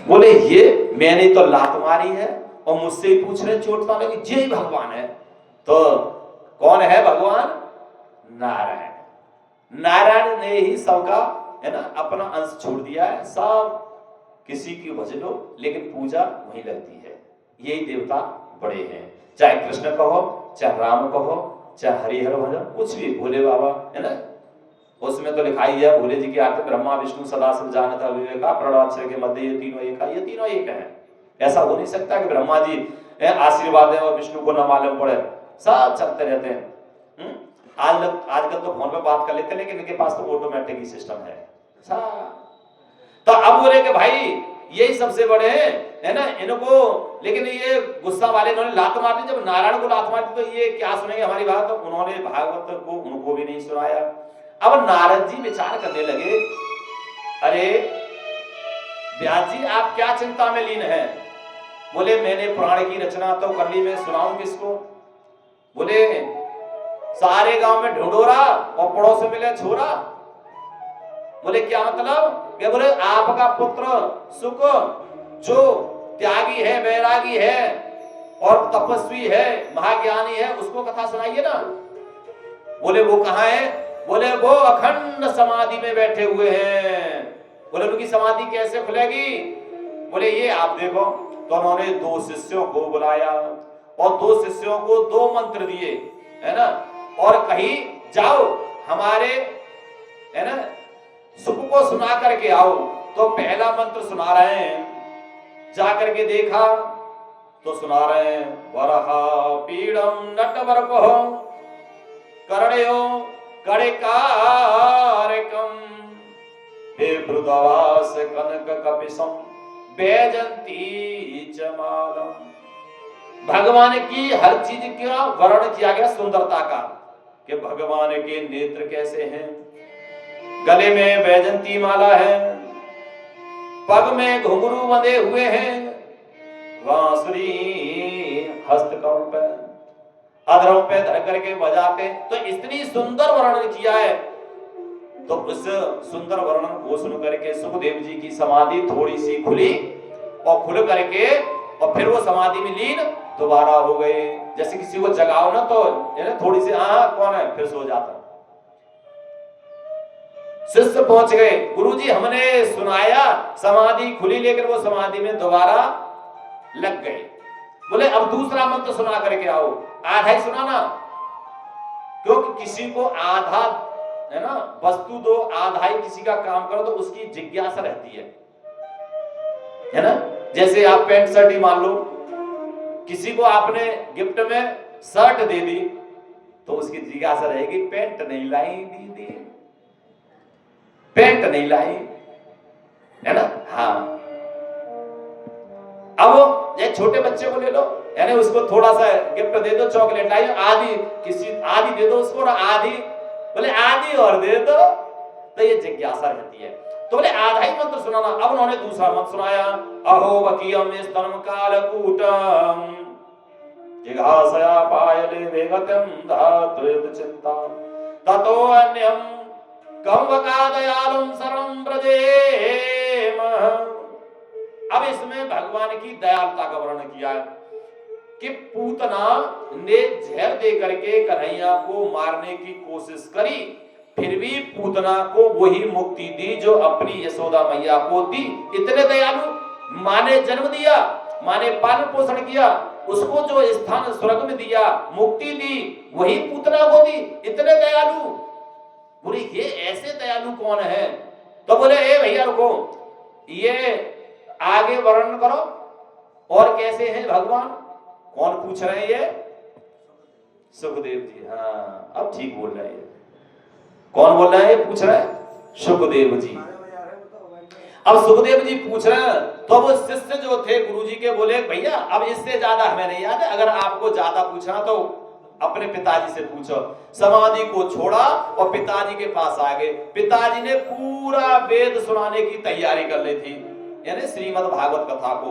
बोले ये मैंने तो लात मारी है और मुझसे ही पूछ रहे चोट तो लगी, ये ही भगवान है। तो कौन है भगवान? नारायण। नारायण ने ही सबका है ना अपना अंश छोड़ दिया है। सब किसी की भजन हो लेकिन पूजा वहीं लगती है। यही देवता बड़े हैं, चाहे कृष्ण कहो, चाहे राम कहो, चाहे हरिहर भजन, कुछ भी, भोले बाबा है ना, उसमें तो लिखा ही है भोले जी की आरती ब्रह्मा विष्णु सदा शिव जानता विवेका प्रणवाक्षर के मध्य ये तीनों एक है। ये तीनों एक है। ऐसा हो नहीं सकता कि ब्रह्मा जी आशीर्वाद है और विष्णु को न मालूम पड़े। सब चलते रहते हैं। आजकल तो फोन पे बात कर लेते हैं, लेकिन इनके पास तो ऑटोमेटिक ही सिस्टम है। तो अब बोले कि भाई यही सबसे बड़े हैं है ना इनको, लेकिन ये गुस्सा वाले इन्होंने लात मार दी। जब नारायण को लात मार दी तो ये क्या सुनेंगे हमारी बात? तो उन्होंने भागवत को उनको भी नहीं सुनाया। अब नारद जी विचार करने लगे, अरे व्यास जी आप क्या चिंता में लीन हैं? बोले मैंने पुराण की रचना तो कर ली, मैं सुनाऊं किसको? बोले सारे गांव में ढूंढोरा और पड़ोस में मिले छोरा। बोले क्या मतलब? क्या? बोले आपका पुत्र सुख जो त्यागी है, बैरागी है और तपस्वी है, महाज्ञानी है, उसको कथा सुनाइए ना। बोले वो कहाँ है? बोले वो अखंड समाधि में बैठे हुए हैं। बोले उनकी समाधि कैसे खुलेगी? बोले ये आप देखो। तो उन्होंने 2 शिष्यों को बुलाया और 2 शिष्यों को 2 मंत्र दिए है ना, और कहीं जाओ हमारे है ना सुख को सुना करके आओ। तो पहला मंत्र सुना रहे हैं, जा करके देखा तो सुना रहे हैं, वरहा पीड़म नटवरपो कर्णयो कड़िकारकम बेभृदवास कनक कपिसम बैजंती चमालम। भगवान की हर चीज का वर्णन किया गया सुंदरता का, कि भगवान के नेत्र कैसे हैं, गले में बैजंती माला है, पग में घुंघरू बंधे हुए हैं, बांसुरी हस्तकमल पे अधरों पे धर करके बजाते। तो इतनी सुंदर वर्णन किया है। तो उस सुंदर वर्णन को सुन करके सुखदेव जी की समाधि थोड़ी सी खुली और खुल करके और फिर वो समाधि में लीन दोबारा हो गए। जैसे किसी को जगाओ ना तो थोड़ी सी कौन है, फिर सो जाता। शिष्य पहुंच गए, गुरुजी हमने सुनाया, समाधि खुली, लेकिन वो समाधि में दोबारा लग गए। बोले अब दूसरा मंत्र सुना करके आओ। आधा ही सुनाना, क्योंकि किसी को आधा है ना वस्तु दो, आधा ही किसी का काम करो तो उसकी जिज्ञासा रहती है ना। जैसे आप पैंट शर्ट ही मान लो, किसी को आपने गिफ्ट में शर्ट दे दी तो उसकी जिज्ञासा रहेगी, पैंट नहीं लाई दीदी, पैंट नहीं लाई है ना। हाँ, अब ये छोटे बच्चे को ले लो, यानी उसको थोड़ा सा गिफ्ट दे दो, चॉकलेट लाई, आधी किसी आधी दे दो उसको, आधी बोले आधी और दे दो, तो ये जिज्ञासा रहती है। तो बोले आधा ही मंत्र सुनाना। अब उन्होंने दूसरा मंत्र सुनाया, अहो वकीयम स्तनम कालकूटम जिघासया पायले वेगतम धातुयत चिंता ततो अन्यम कम्वका दयालुम सर्वं व्रजेम। अब इसमें भगवान की दयालुता का वर्णन किया है कि पूतना ने जहर दे करके कन्हैया को मारने की कोशिश करी, फिर भी पूतना को वही मुक्ति दी जो अपनी यशोदा मैया को दी। इतने दयालु, माँ ने जन्म दिया, माँ ने पालन पोषण किया, उसको जो स्थान स्वर्ग में दिया, मुक्ति दी, वही पूतना को दी। इतने दयालु। बोले ये ऐसे दयालु कौन है? तो बोले ए भैया रुको, ये आगे वर्णन करो और कैसे हैं भगवान। कौन पूछ रहे हैं? ये सुखदेव जी। हाँ, अब ठीक बोल रहे हैं। कौन बोल रहा है? ये पूछ रहे हैं सुखदेव जी। अब सुखदेव जी पूछ रहे हैं, तो वो शिष्य जो थे गुरुजी के बोले भैया अब इससे ज्यादा हमें नहीं याद है, अगर आपको ज्यादा पूछना तो अपने पिताजी से पूछो। समाधि को छोड़ा और पिताजी के पास आ गए। पिताजी ने पूरा वेद सुनाने की तैयारी कर ली थी, यानी श्रीमद् भागवत कथा को।